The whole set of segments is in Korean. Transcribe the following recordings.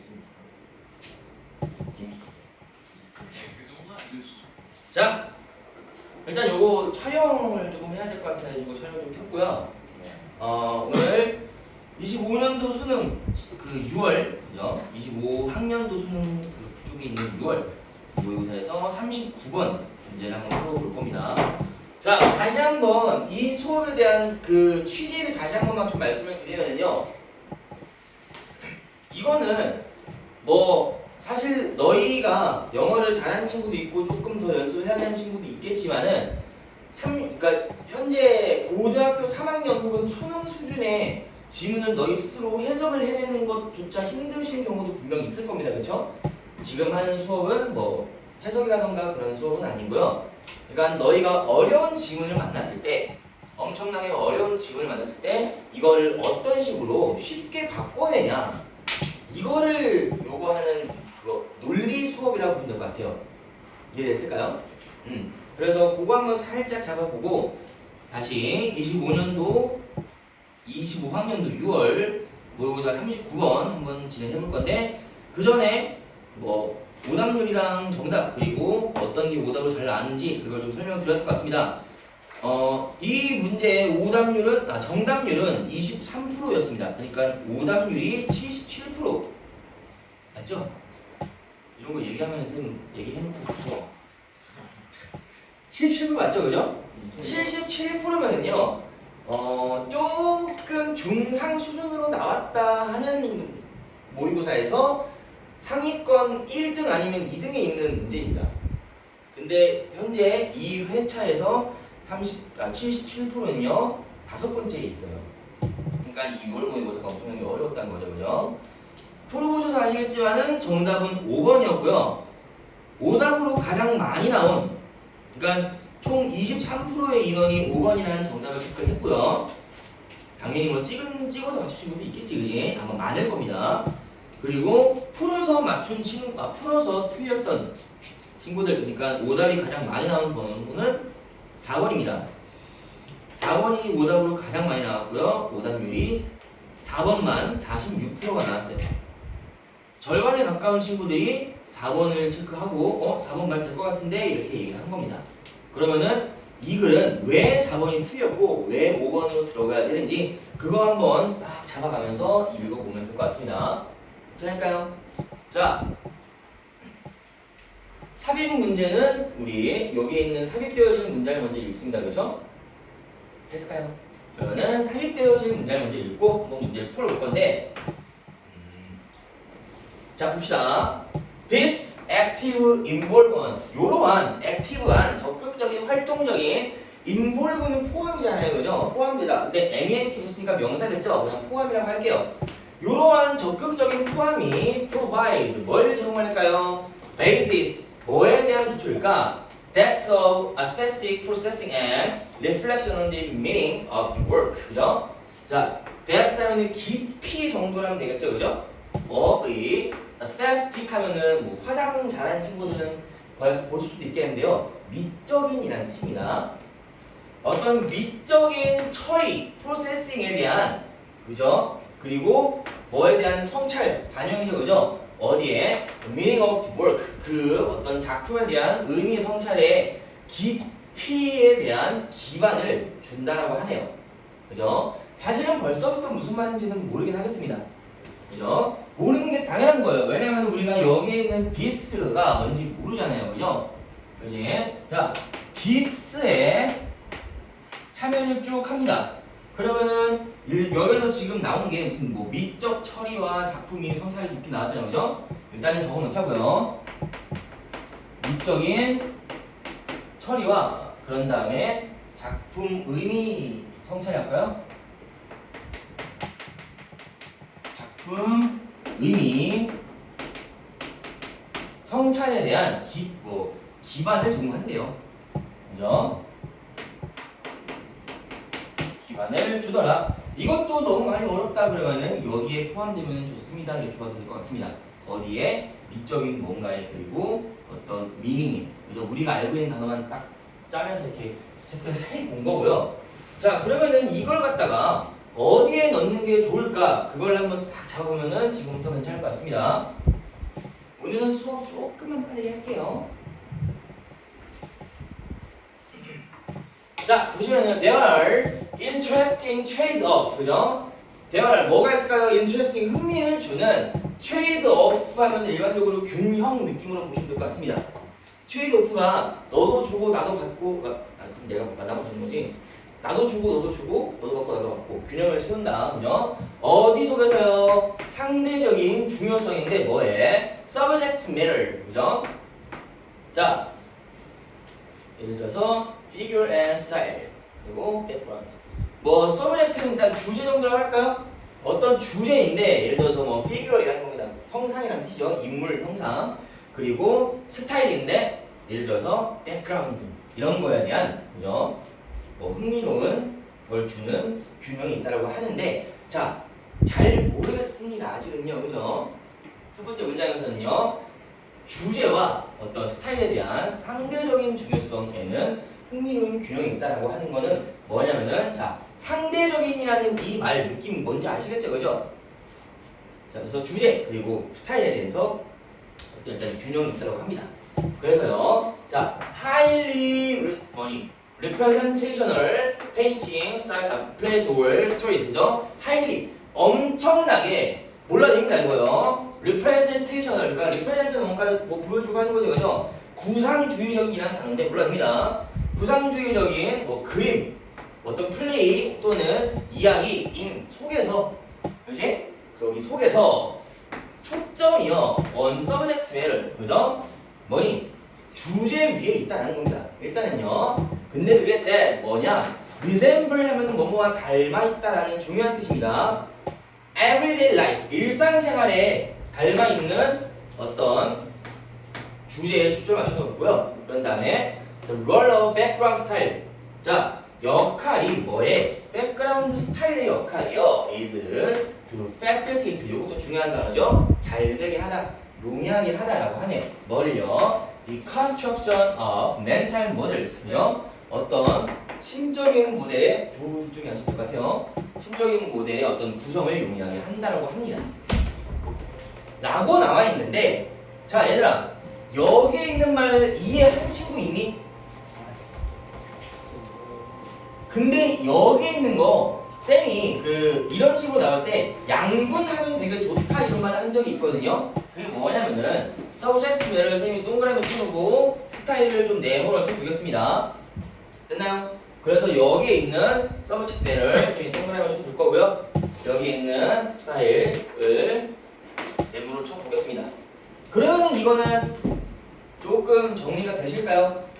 있습니까? 자, 일단 요거 촬영을 조금 해야 될 것 같아요. 이거 촬영 좀 켰고요. 오늘 25년도 수능 그 6월, 그죠? 25학년도 수능 그쪽에 있는 6월 모의고사에서 39번 문제를 한번 풀어볼 겁니다. 자, 다시 한번 이 수업에 대한 그 취지를 다시 한 번만 좀 말씀을 드리면요. 이거는 뭐 사실 너희가 영어를 잘하는 친구도 있고 조금 더 연습을 해야 되는 친구도 있겠지만은 그러니까 현재 고등학교 3학년 혹은 수능 수준의 지문을 너희 스스로 해석을 해내는 것조차 힘드신 경우도 분명히 있을 겁니다. 그렇죠? 지금 하는 수업은 뭐 해석이라던가 그런 수업은 아니고요. 그러니까 너희가 어려운 지문을 만났을 때, 엄청나게 어려운 지문을 만났을 때 이거를 어떤 식으로 쉽게 바꿔내냐, 이거를 요구하는 그거 논리 수업이라고 보면 될 것 같아요. 이해됐을까요? 그래서 그거 한번 살짝 잡아보고 다시 25년도 25학년도 6월 모의고사 39번 한번 진행해 볼 건데, 그 전에 뭐 오답률이랑 정답 그리고 어떤 게 오답으로 잘 나왔는지 그걸 좀 설명드려야 될 것 같습니다. 이 문제의 정답률은 23%였습니다. 그러니까 오답률이 77%. 맞죠? 이런 거 얘기하면 쌤 얘기해놓고 77% 맞죠? 그죠? 77%면은요, 조금 중상 수준으로 나왔다 하는 모의고사에서 상위권 1등 아니면 2등에 있는 문제입니다. 근데 현재 이 회차에서 77%는요, 5번째에 있어요. 그러니까 이 6월 모의고사가 엄청나게 어려웠다는 거죠. 그죠? 풀어보셔서 아시겠지만은 정답은 5번이었고요. 오답으로 가장 많이 나온, 그러니까 총 23%의 인원이 5번이라는 정답을 체크했고요. 당연히 뭐 찍어서 맞추신 분도 있겠지, 그지? 아마 많을 겁니다. 그리고 풀어서 틀렸던 친구들, 그러니까 오답이 가장 많이 나온 번호는 4번입니다. 4번이 오답으로 가장 많이 나왔고요. 오답률이 4번만 46%가 나왔어요. 절반에 가까운 친구들이 4번을 체크하고 4번 말 될 것 같은데 이렇게 얘기를 한 겁니다. 그러면은 이 글은 왜 4번이 틀렸고 왜 5번으로 들어가야 되는지 그거 한번 싹 잡아가면서 읽어보면 될 것 같습니다. 자, 할까요? 자, 삽입 문제는 우리 여기에 있는 삽입되어진 문장을 먼저 읽습니다. 그렇죠? 됐을까요? 그러면은 삽입되어진 문장을 먼저 읽고 한번 문제를 풀어볼 건데, 자, 봅시다. This active involvement, 이러한 액티브한 적극적인 활동적인 involve는 포함이잖아요, 그죠? 포함되다. 근데 MENT 했으니까 명사겠죠? 그냥 포함이라고 할게요. 이러한 적극적인 포함이 provide 뭘 제공할까요? basis, 뭐에 대한 기초일까? Depth of aesthetic processing and reflection on the meaning of the work, 그죠? 자, depth 하면은 깊이 정도라면 되겠죠, 그죠? 이 aesthetic 하면은 뭐 화장 잘하는 친구들은 보실 수도 있겠는데요. 미적인이라는 뜻입니다. 어떤 미적인 처리, 프로세싱에 대한, 그죠? 그리고 뭐에 대한 성찰, 반영이죠, 그죠? 어디에? meaning of the work, 그 어떤 작품에 대한 의미 성찰의 깊이에 대한 기반을 준다라고 하네요. 그죠? 사실은 벌써부터 무슨 말인지는 모르긴 하겠습니다. 그죠? 모르는 게 당연한 거예요. 왜냐면 우리가 여기에 있는 this가 뭔지 모르잖아요. 그죠? 그지? 자, this에 참여를 쭉 합니다. 그러면은 여기서 지금 나온 게 무슨 뭐 미적 처리와 작품이 성찰 깊이 나왔잖아요. 그죠? 일단은 적어 놓자고요. 미적인 처리와 그런 다음에 작품 의미 성찰이 할까요? 작품 의미 성찰에 대한 기반을 제공한대요. 그죠? 기반을 주더라. 이것도 너무 많이 어렵다 그러면은 여기에 포함되면 좋습니다. 이렇게 봐도 될 것 같습니다. 어디에 미적인 뭔가에 그리고 어떤 미닝이, 그죠? 우리가 알고 있는 단어만 딱 짜면서 이렇게 체크를 해본 거고요. 자, 그러면은 이걸 갖다가 어디에 넣는 게 좋을까? 그걸 한번 싹 잡아보면은 지금부터 괜찮을 것 같습니다. 오늘은 수업 조금만 빠르게 할게요. 자, 보시면요. There are interesting trade-off. 그죠? There are 뭐가 있을까요? interesting 흥미를 주는 trade-off 하면 일반적으로 균형 느낌으로 보시면 될 것 같습니다. 트레이드-오프가 너도 주고 나도 받고 그럼 내가 나도 받는 거지. 나도 주고 너도 주고 너도 받고 나도 받고 균형을 채운다. 그죠? 어디 속에서요? 상대적인 중요성인데 뭐에? subject matter. 그죠? 자, 예를 들어서 figure and style 그리고 background. 뭐 subject는 일단 주제 정도라고 할까요? 어떤 주제인데 예를 들어서 뭐 figure이라는 겁니다. 형상이라는 뜻이죠. 인물 형상. 그리고 스타일인데 예를 들어서 background 이런 거에 대한 그죠? 뭐 흥미로운 걸 주는 균형이 있다라고 하는데 자, 잘 모르겠습니다. 아직은요. 그죠? 첫 번째 문장에서는요. 주제와 어떤 스타일에 대한 상대적인 중요성에는 흥미로운 균형이 있다라고 하는 거는 뭐냐면은 자, 상대적인이라는 이 말 느낌 뭔지 아시겠죠? 그죠? 자, 그래서 주제 그리고 스타일에 대해서 일단 균형이 있다고 합니다. 그래서요, 자, highly representational painting style plays over stories죠. highly 엄청나게 몰라야 됩니다 이거요. representational 그러니까 represent는 뭔가를 뭐 보여주고 하는 거죠, 그죠? 구상주의적이라는 단어인데 몰라야 됩니다. 구상주의적인 뭐 그림, 어떤 플레이 또는 이야기 인 속에서, 그지? 거기 속에서 초점이요 on subject matter 그죠? 뭐니? 주제 위에 있다는 겁니다. 일단은요. 근데 그게 때 뭐냐? resemble 하면 뭐뭐와 닮아 있다라는 중요한 뜻입니다. everyday life 일상생활에 닮아 있는 어떤 주제에 초점을 맞춰놓고요. 그런 다음에 the role of background style. 자, 역할이 뭐에? 백그라운드 스타일의 역할이요. is to facilitate. 이것도 중요한 단어죠. 잘 되게 하다, 용이하게 하다라고 하네요. 뭐를요? The construction of mental models요. 어떤 심적인 모델의 조쪽이 하실 것 같아요. 심적인 모델의 어떤 구성을 용이하게 한다라고 합니다. 라고 나와 있는데, 자 얘들아, 여기에 있는 말 이해한 친구 있니? 근데 여기에 있는 거 쌤이 이런 식으로 나올 때 양분하면 되게 좋다 이런 말을 한 적이 있거든요. 그게 뭐냐면은 subject matter를 쌤이 동그라미 쳐놓고 스타일을 좀 네모로 쳐두겠습니다. 됐나요? 그래서 여기에 있는 subject matter를 쌤이 동그라미 쳐둘 거고요. 여기에 있는 스타일을 네모로 쳐보겠습니다. 그러면 이거는 조금 정리가 되실까요?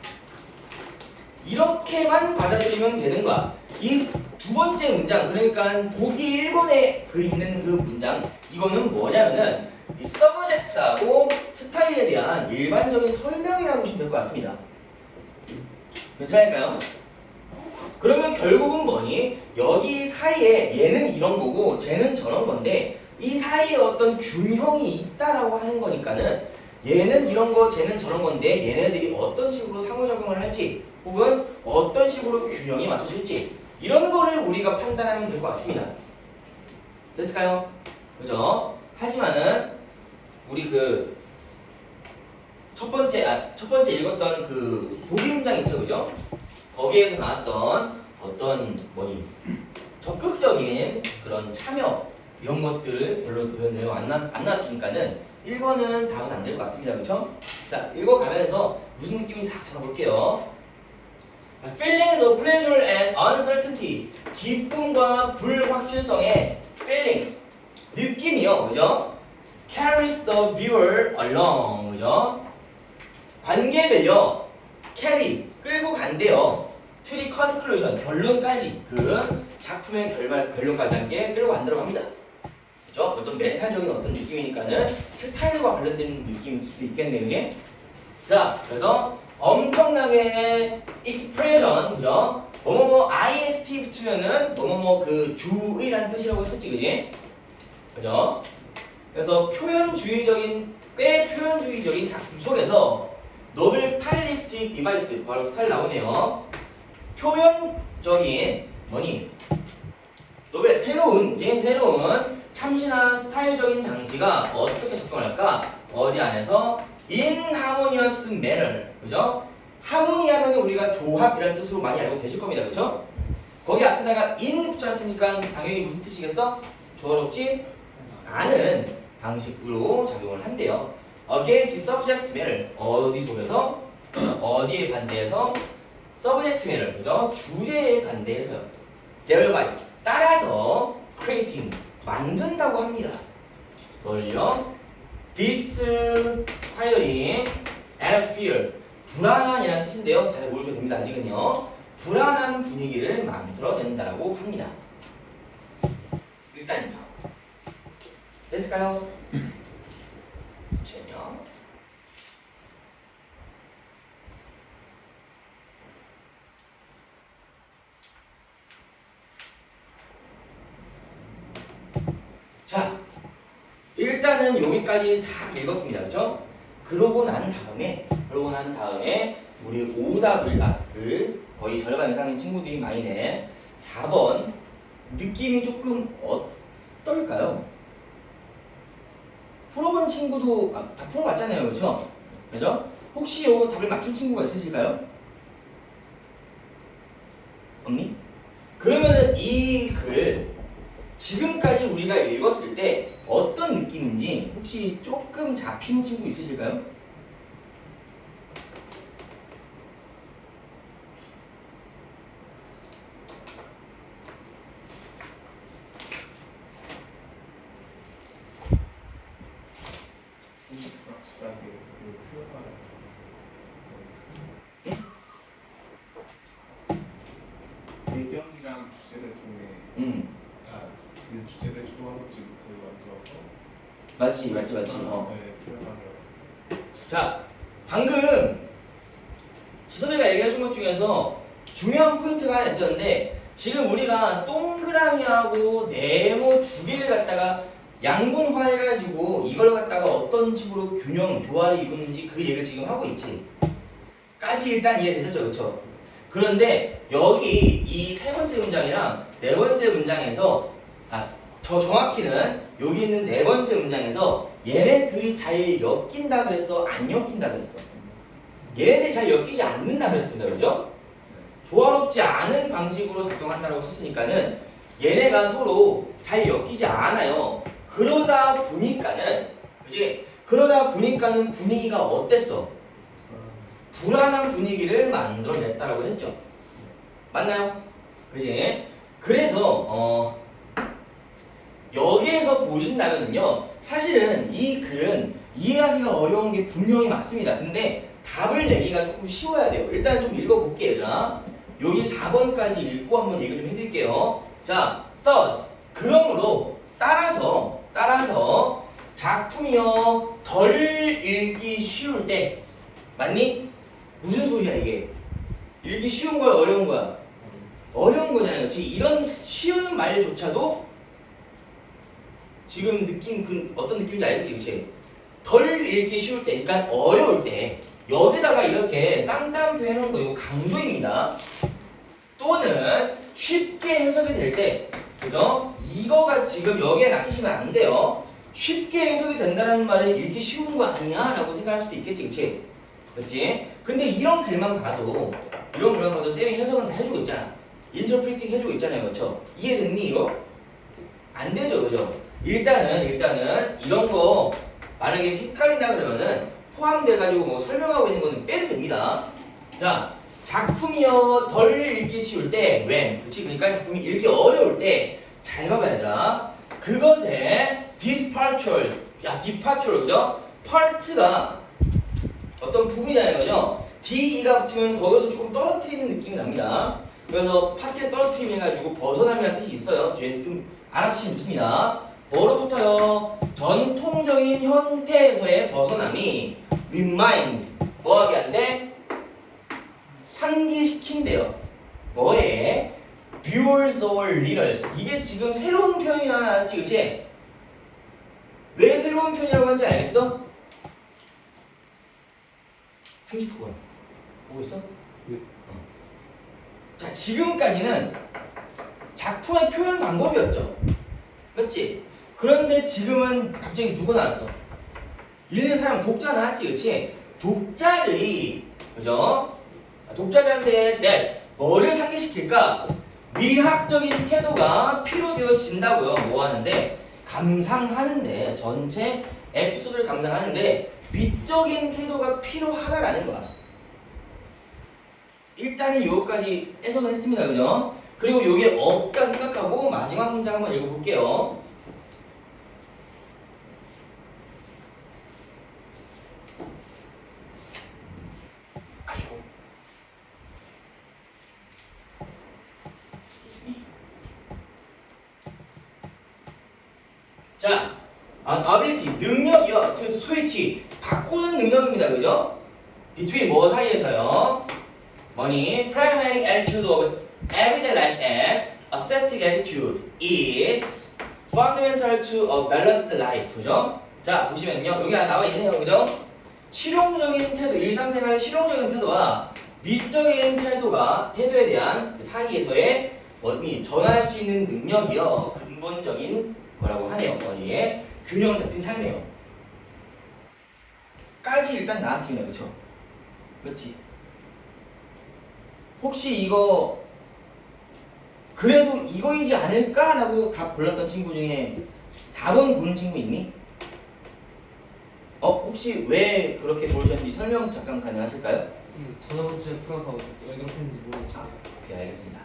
이렇게만 받아들이면 되는 거야. 이 두 번째 문장, 그러니까 보기 1번에 있는 그 문장, 이거는 뭐냐면은 이 서브젝트하고 스타일에 대한 일반적인 설명이라고 보시면 될 것 같습니다. 괜찮을까요? 그러면 결국은 뭐니? 여기 사이에 얘는 이런 거고 쟤는 저런 건데 이 사이에 어떤 균형이 있다라고 하는 거니까는 얘는 이런 거, 쟤는 저런 건데 얘네들이 어떤 식으로 상호작용을 할지 혹은 어떤 식으로 균형이 맞춰질지 이런 거를 우리가 판단하면 될 것 같습니다. 됐을까요? 그죠? 하지만은 우리 첫 번째 읽었던 보기 문장 있죠, 그죠? 거기에서 나왔던 어떤 적극적인 그런 참여 이런 것들 별로 그런 내용 안 나왔으니까는 1번은 답은 안 될 것 같습니다. 그쵸? 자, 읽어가면서 무슨 느낌인지 싹 잡아볼게요. Feelings of pleasure and uncertainty. 기쁨과 불확실성의 feelings. 느낌이요. 그죠? Carries the viewer along. 그죠? 관객을요. carry. 끌고 간대요. To the conclusion. 결론까지. 작품의 결론까지 함께 끌고 간다고 합니다. 그죠? 어떤 멘탈적인 어떤 느낌이니까는 스타일과 관련된 느낌일 수도 있겠네요. 그지? 자, 그래서 엄청나게 expression, 그죠? IST 붙으면은 주의란 뜻이라고 했었지, 그지? 그죠? 그래서 꽤 표현주의적인 작품 속에서 노벨 스타일리스틱 디바이스, 바로 스타일 나오네요. 표현적인 노벨 새로운 참신한 스타일적인 장치가 어떻게 작동할까? 어디 안에서 in harmonious manner, 그죠? 하모니하면 우리가 조합이라는 뜻으로 많이 알고 계실 겁니다, 그죠? 거기 앞에다가 in 붙였으니까 당연히 무슨 뜻이겠어? 조화롭지 않은 방식으로 작용을 한대요. Against the subject matter, 어디 속에서 어디에 반대해서 subject matter, 그죠? 주제에 반대해서요. thereby, 따라서 creating, 만든다고 합니다. 뭘요? This quiet atmosphere, 불안한이라는 뜻인데요. 잘 모르셔도 됩니다. 아직은요. 불안한 분위기를 만들어낸다고 합니다. 일단요. 됐을까요? 잠시만요. 자, 일단은 여기까지 싹 읽었습니다. 그렇죠? 그러고 난 다음에 우리 오답을 거의 절반 이상인 친구들이 많이 낸 4번 느낌이 조금 어떨까요? 풀어본 친구도 다 풀어봤잖아요. 그렇죠? 그죠? 혹시 요거 답을 맞춘 친구가 있으실까요? 없니? 그러면은 이 글 지금까지 우리가 읽었을 때 어떤 느낌인지 혹시 조금 잡히는 친구 있으실까요? 불확실하게 표현하는 배경이랑 주제를 통해 그 주제를 조화롭지 못하게 만들어서 맞지. 네, 표현하려고. 자, 방금 지섭이가 얘기해준 것 중에서 중요한 포인트가 하나 있었는데 지금 우리가 동그라미하고 네모 두 개를 갖다가 양분화해가지고 이걸 갖다가 어떤 식으로 균형, 조화를 이루는지 그 얘기를 지금 하고 있지. 까지 일단 이해되셨죠? 그쵸? 그런데 여기 이 세 번째 문장이랑 네 번째 문장에서 더 정확히는 여기 있는 네 번째 문장에서 얘네들이 잘 엮인다 그랬어? 안 엮인다 그랬어? 얘네들이 잘 엮이지 않는다 그랬습니다. 그죠? 조화롭지 않은 방식으로 작동한다고 쳤으니까는 얘네가 서로 잘 엮이지 않아요. 그러다 보니까는 분위기가 어땠어? 불안한 분위기를 만들어냈다라고 했죠. 맞나요? 그지? 그래서 여기에서 보신다면요, 사실은 이 글은 이해하기가 어려운 게 분명히 맞습니다. 근데 답을 내기가 조금 쉬워야 돼요. 일단 좀 읽어볼게요. 얘들아. 여기 4번까지 읽고 한번 얘기 좀 해드릴게요. 자, thus, 그러므로 따라서 작품이요 덜 읽기 쉬울 때, 맞니? 무슨 소리야 이게? 읽기 쉬운 거야 어려운 거야? 어려운 거잖아요. 그렇지? 이런 쉬운 말조차도 지금 느낌 어떤 느낌인지 알겠지? 그렇지? 덜 읽기 쉬울 때, 그러니까 어려울 때 여기다가 이렇게 쌍따옴표 해놓은 거 이거 강조입니다. 또는 쉽게 해석이 될 때, 그죠? 이거가 지금 여기에 낚이시면 안 돼요. 쉽게 해석이 된다는 말은 읽기 쉬운 거 아니야? 라고 생각할 수도 있겠지, 그치? 그치? 근데 이런 글만 봐도 쌤이 해석은 다 해주고 있잖아. 인터프리팅 해주고 있잖아요. 그쵸? 이해됐니, 이거? 안 되죠, 그죠? 일단은 이런 거 만약에 헷갈린다 그러면은 포함돼가지고 뭐 설명하고 있는 거는 빼도 됩니다. 자, 작품이요 덜 읽기 쉬울 때 when, 그치? 그러니까 작품이 읽기 어려울 때 잘 봐봐야 되라. 그것의 departure, 그죠? part가 어떤 부분이잖아요, 그죠? DE가 붙으면 거기서 조금 떨어뜨리는 느낌이 납니다. 그래서 파트에 떨어뜨림 해가지고 벗어남이라는 뜻이 있어요. 좀 알아두시면 좋습니다. 뭐로부터요? 전통적인 형태에서의 벗어남이 reminds, 뭐하게 한대? 상기시킨대요. 뭐에? viewers or readers. 이게 지금 새로운 표현이 하나 나왔지, 그치? 왜 새로운 표현이라고 하는지 알겠어? 39번 보고 있어? 네. 자, 지금까지는 작품의 표현 방법이었죠. 그렇지? 그런데 지금은 갑자기 누가 나왔어? 읽는 사람 독자 나왔지, 그렇지? 독자들이 그죠? 독자들한테 뭐를 상기시킬까? 미학적인 태도가 필요되어진다고요. 뭐 하는데? 감상하는데 전체 에피소드를 감상하는데 미적인 태도가 필요하다라는 거야. 일단은 요거까지 해석을 했습니다. 그죠? 그리고 요게 없다 생각하고 마지막 문장 한번 읽어볼게요. 아이고. 자, ability 능력이요. to switch 바꾸는 능력입니다. 그죠? between 뭐 사이에서요? 뭐니? pragmatic attitude of everyday life and aesthetic attitude is fundamental to a balanced life. 그죠? 자, 보시면요. 여기 나와 있네요. 그죠? 실용적인 태도, 일상생활의 실용적인 태도와 미적인 태도에 대한 그 사이에서의 뭐니? 전환할 수 있는 능력이요. 근본적인 뭐라고 하네요. 뭐니에 균형 잡힌 삶이에요. 까지 일단 나왔습니다. 그쵸? 그렇지? 혹시 이거 그래도 이거이지 않을까라고 답 골랐던 친구 중에 4번 고른 친구 있니? 혹시 왜 그렇게 고르셨는지 설명 잠깐 가능하실까요? 저번 주에 풀어서 왜 그렇게 했는지 모르겠어요. 오케이, 알겠습니다.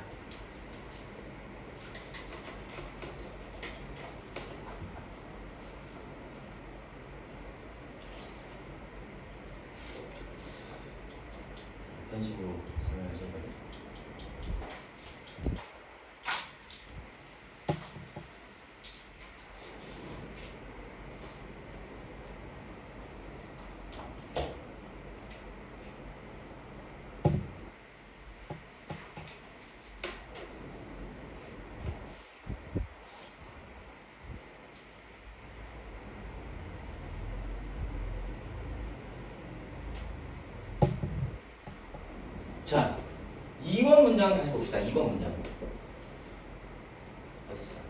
어떤 식으로 설명하실 거예요? 자, 2번 문장 다시 봅시다. 2번 문장. 어딨어?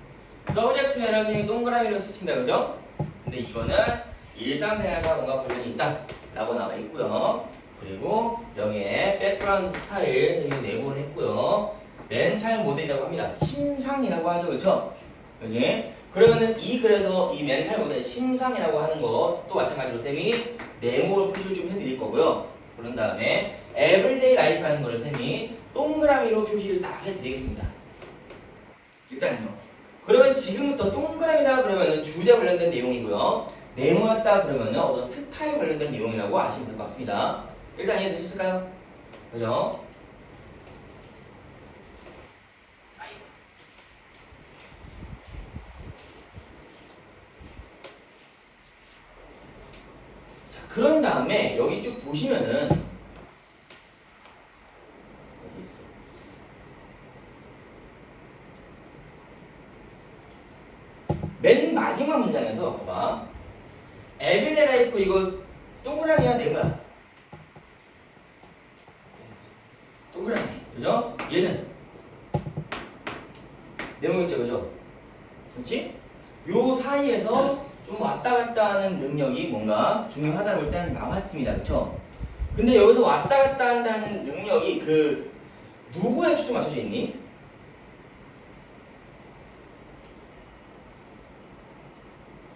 subject matter 선생님이 동그라미를 썼습니다. 그죠? 근데 이거는 일상생활과 뭔가 관련이 있다 라고 나와 있고요. 그리고 여기에 background 스타일 선생님이 내보를 했고요. 멘탈 모델이라고 합니다. 심상이라고 하죠. 그쵸? 그지? 그러면은 이 글에서 이 멘탈 모델 심상이라고 하는 것도 마찬가지로 쌤이 네모로 표시를 좀 해드릴 거고요. 그런 다음에 everyday life 하는 거를 쌤이 동그라미로 표시를 딱 해드리겠습니다. 일단요. 그러면 지금부터 동그라미다 그러면은 주제 관련된 내용이고요. 네모였다 그러면은 어떤 스타일 관련된 내용이라고 아시면 될 것 같습니다. 일단 이해되셨을까요? 그죠? 자, 그런 다음에 여기 쭉 보시면은 어디 있어? 맨 마지막 문장에서 봐봐. everyday life 이거 동그라미야 네모야? 동그라미. 그죠? 얘는 네모겠죠, 그죠? 그렇지? 요 사이에서 좀 왔다 갔다 하는 능력이 뭔가 중요하다고 일단 나왔습니다. 그쵸? 근데 여기서 왔다 갔다 한다는 능력이 그 누구에 초점 맞춰져 있니?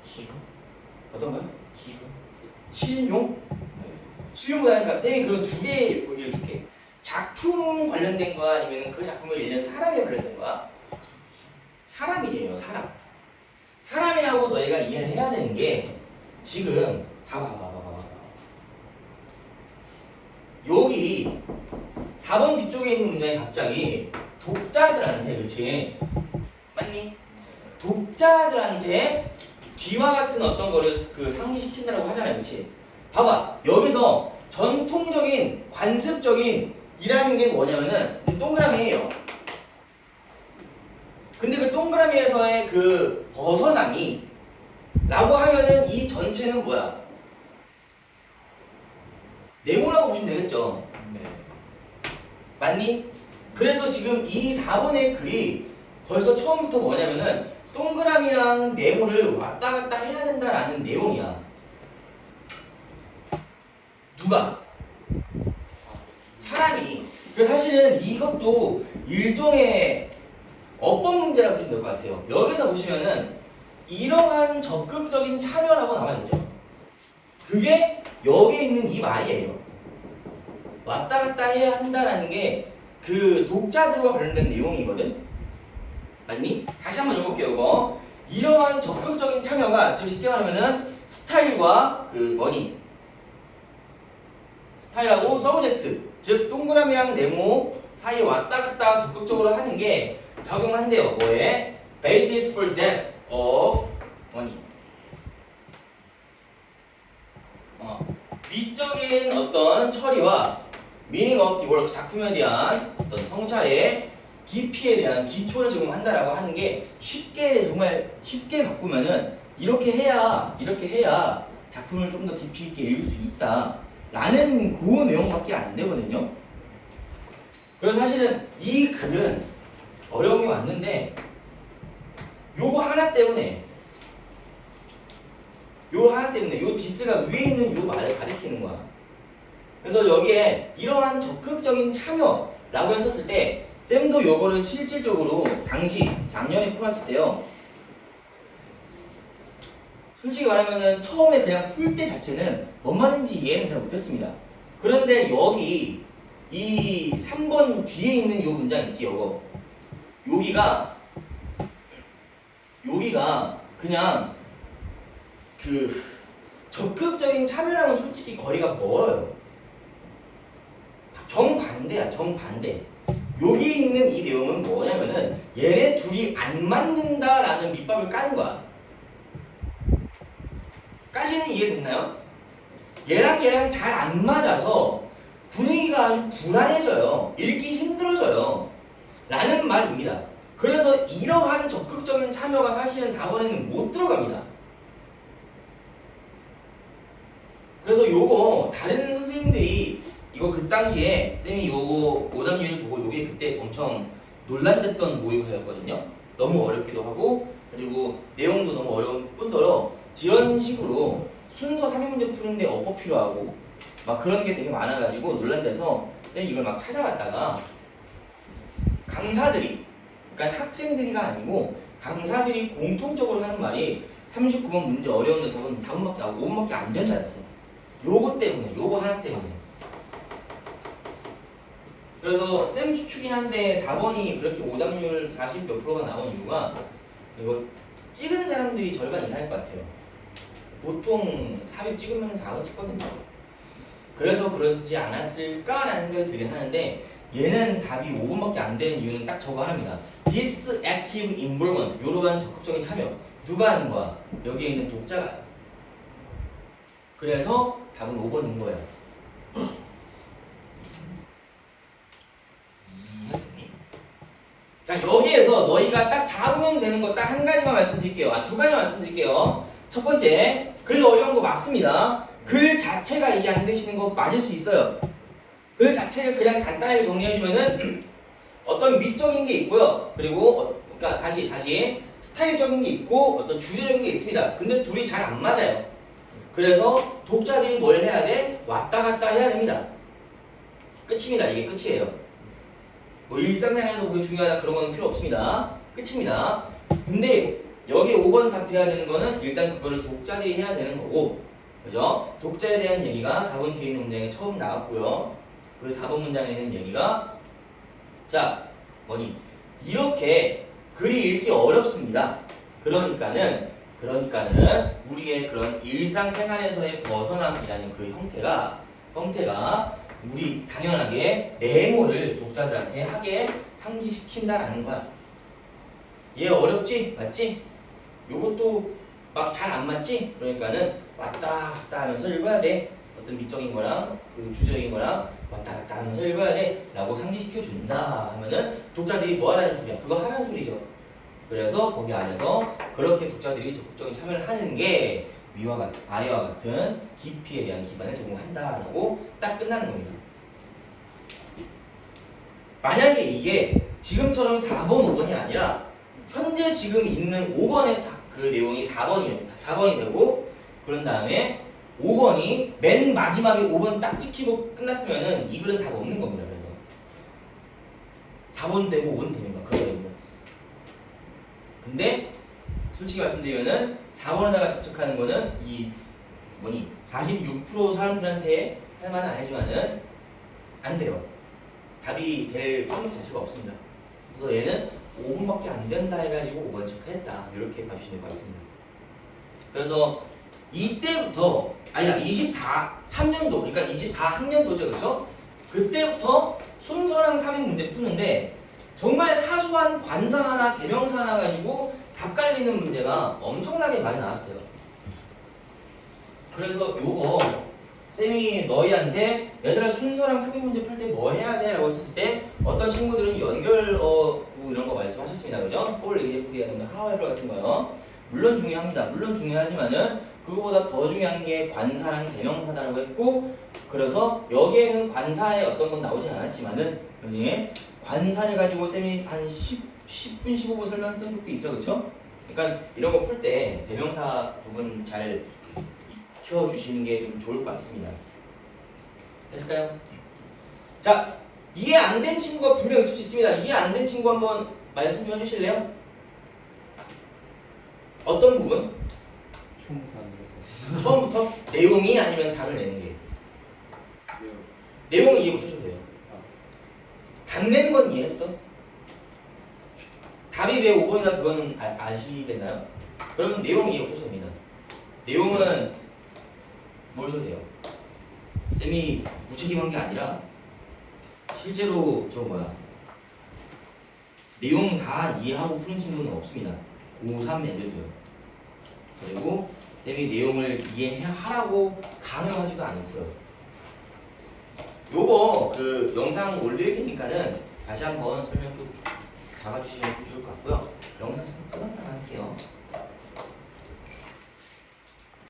실용? 어떤 거요? 실용? 실용? 실용보다 하니까 쌤이 그런 두 개의 보기를 줄게. 작품 관련된 거야 아니면 그 작품을 읽는 사람에 관련된 거야? 사람이에요, 사람. 사람이라고 너희가 이해를 해야 되는 게 지금 봐봐. 여기 4번 뒤쪽에 있는 문장이 갑자기 독자들한테, 그치? 맞니? 독자들한테 뒤와 같은 어떤 거를 그 상기시킨다고 하잖아요, 그치? 봐봐, 여기서 전통적인 관습적인 이라는 게 뭐냐면은 동그라미예요. 근데 그 동그라미에서의 그 벗어남이 라고 하면은 이 전체는 뭐야? 네모라고 보시면 되겠죠. 네. 맞니? 그래서 지금 이 4번의 글이 벌써 처음부터 뭐냐면은 동그라미랑 네모를 왔다 갔다 해야 된다라는 내용이야. 누가? 사람이. 그래서 사실은 이것도 일종의 어법 문제라고 보시면 될 것 같아요. 여기서 보시면은 이러한 적극적인 참여라고 나와있죠. 그게 여기에 있는 이 말이에요. 왔다 갔다 해야 한다라는 게 그 독자들과 관련된 내용이거든. 맞니? 다시 한번 읽어볼게요. 이거 이러한 적극적인 참여가 즉 쉽게 말하면은 스타일과 그 뭐니 스타일하고 서브젝트 즉 동그라미랑 네모 사이에 왔다 갔다 적극적으로 하는 게 적용한대요. 뭐에? Basis for depth of 뭐니 미적인 어떤 처리와 meaning of the work 작품에 대한 어떤 성찰의 깊이에 대한 기초를 제공한다라고 하는 게 쉽게 정말 쉽게 바꾸면은 이렇게 해야 작품을 좀 더 깊이 있게 읽을 수 있다라는 그 내용밖에 안 되거든요. 그래서 사실은 이 글은 어려움이 왔는데 요거 하나 때문에 요 디스가 위에 있는 요 말을 가리키는 거야. 그래서 여기에 이러한 적극적인 참여라고 했었을 때 쌤도 요거를 실질적으로 당시 작년에 풀었을 때요. 솔직히 말하면은 처음에 그냥 풀 때 자체는 뭔 말인지 이해는 잘 못했습니다. 그런데 여기 이 3번 뒤에 있는 요 문장 있지 요거 여기가 그냥 그 적극적인 참여랑은 솔직히 거리가 멀어요. 정반대야, 정반대. 여기 있는 이 내용은 뭐냐면은 얘네 둘이 안 맞는다라는 밑밥을 까는 거야. 까지는 이해됐나요? 얘랑 잘 안 맞아서 분위기가 아주 불안해져요. 읽기 힘들어져요. 라는 말입니다. 그래서 이러한 적극적인 참여가 사실은 4번에는 못 들어갑니다. 그래서 요거 다른 선생님들이 이거 그 당시에 쌤이 요거 오답률 보고 요게 그때 엄청 논란됐던 모의고사였거든요. 너무 어렵기도 하고 그리고 내용도 너무 어려운 뿐더러 이런 식으로 순서 3인문제 푸는데 어법 필요하고 막 그런 게 되게 많아가지고 논란돼서 쌤이 이걸 막 찾아봤다가 강사들이 그러니까 학생들이가 아니고 강사들이 공통적으로 하는 말이 39번 문제 어려운데 답은 4번밖에 5번밖에 안 된다 했어. 요거 때문에 요거 하나 때문에 그래서 쌤 추측이긴 한데 4번이 그렇게 오답률 40 몇 프로가 나온 이유가 이거 찍은 사람들이 절반 이상일 것 같아요. 보통 삽입 찍으면 4번 찍거든요. 그래서 그런지 않았을까라는 생각이 들긴 하는데 얘는 답이 5번밖에 안 되는 이유는 딱 저거 하나입니다. This active involvement 이러한 적극적인 참여 누가 하는 거야? 여기에 있는 독자가. 그래서 답은 5번인 거예요. 자, 여기에서 너희가 딱 잡으면 되는 거 딱 한 가지만 말씀드릴게요. 두 가지만 말씀드릴게요. 첫 번째, 글 어려운 거 맞습니다. 글 자체가 이해 안 되시는 거 맞을 수 있어요. 글 자체를 그냥 간단하게 정리해주면은 어떤 미적인 게 있고요. 그리고 그러니까 다시 스타일적인 게 있고 어떤 주제적인 게 있습니다. 근데 둘이 잘 안 맞아요. 그래서 독자들이 뭘 해야 돼? 왔다 갔다 해야 됩니다. 끝입니다. 이게 끝이에요. 뭐 일상생활에서 그게 중요하다 그런 건 필요 없습니다. 끝입니다. 근데 여기 5번 답 돼야 되는 거는 일단 그거를 독자들이 해야 되는 거고, 그죠? 독자에 대한 얘기가 4번 뒤에 있는 문장에 처음 나왔고요. 그 4번 문장에 있는 얘기가 자 뭐니 이렇게 글이 읽기 어렵습니다. 그러니까는 우리의 그런 일상생활에서의 벗어남이라는 그 형태가 우리 당연하게 네모를 독자들한테 하게 상기시킨다라는 거야. 얘 어렵지? 맞지? 요것도 막 잘 안 맞지? 그러니까는 왔다 갔다 하면서 읽어야 돼. 어떤 미적인 거랑 그 주제적인 거랑 왔다 갔다 하면서 읽어야 돼 라고 상기시켜 준다 하면은 독자들이 뭐 하라는 소리야? 그거 하라는 소리죠. 그래서 거기 안에서 그렇게 독자들이 적극적인 참여를 하는 게 아래와 같은 깊이에 대한 기반을 제공한다라고 딱 끝나는 겁니다. 만약에 이게 지금처럼 4번, 5번이 아니라 현재 지금 있는 5번의 그 내용이 4번이 되고 그런 다음에 5번이 맨 마지막에 5번 딱 찍히고 끝났으면은 이 글은 답 없는 겁니다. 그래서 4번 되고 5번 되는 거야. 그러다 보면. 근데 솔직히 말씀드리면은 4번에다가 접촉하는 거는 이 46% 사람들한테 할 만은 아니지만은 안 돼요. 답이 될 확률 자체가 없습니다. 그래서 얘는 5분밖에 안 된다 해가지고 5번 체크했다. 이렇게 봐주시면 될 것 같습니다. 그래서 이때부터 아니야 3년도 그러니까 24학년도죠, 그렇죠? 그때부터 순서랑 3인 문제 푸는데 정말 사소한 관사 하나, 대명사 하나 가지고 답 깔리는 문제가 엄청나게 많이 나왔어요. 그래서 요거 쌤이 너희한테 얘들아 순서랑 3인 문제 풀 때 뭐 해야 돼? 라고 했을 때 어떤 친구들은 연결어구 이런 거 말씀하셨습니다. 그죠? for example이라든가 however 같은 거요. 물론 중요합니다. 물론 중요하지만은 그거보다 더 중요한 게 관사랑 대명사다라고 했고 그래서 여기에는 관사의 어떤 건 나오진 않았지만은 여기에 관사를 가지고 쌤이 한 10분 15분 설명했던 적도 있죠. 그쵸? 그러니까 이런 거 풀 때 대명사 부분 잘 익혀주시는 게 좀 좋을 것 같습니다. 됐을까요? 자, 이해 안 된 친구가 분명 있을 수 있습니다. 이해 안 된 친구 한번 말씀 좀 해주실래요? 어떤 부분? 처음부터 안 들었어요. 처음부터 내용이 아니면 답을 내는 게 왜요? 내용은 이해 못해도 돼요. 답 내는 건 이해했어? 답이 왜 5번이다 그거는 아시겠나요? 그러면 내용 이해 못하셔도 됩니다. 내용은 뭘 써도 돼요? 쌤이 무책임한 게 아니라 실제로 내용 다 이해하고 푸는 친구는 없습니다. 고3 애들도요. 그리고 쌤이 내용을 이해하라고 강요하지도 않고요. 요거 그 영상 올릴 테니까는 다시 한번 설명 좀 잡아주시면 좋을 것 같고요. 영상 잠깐 끊어.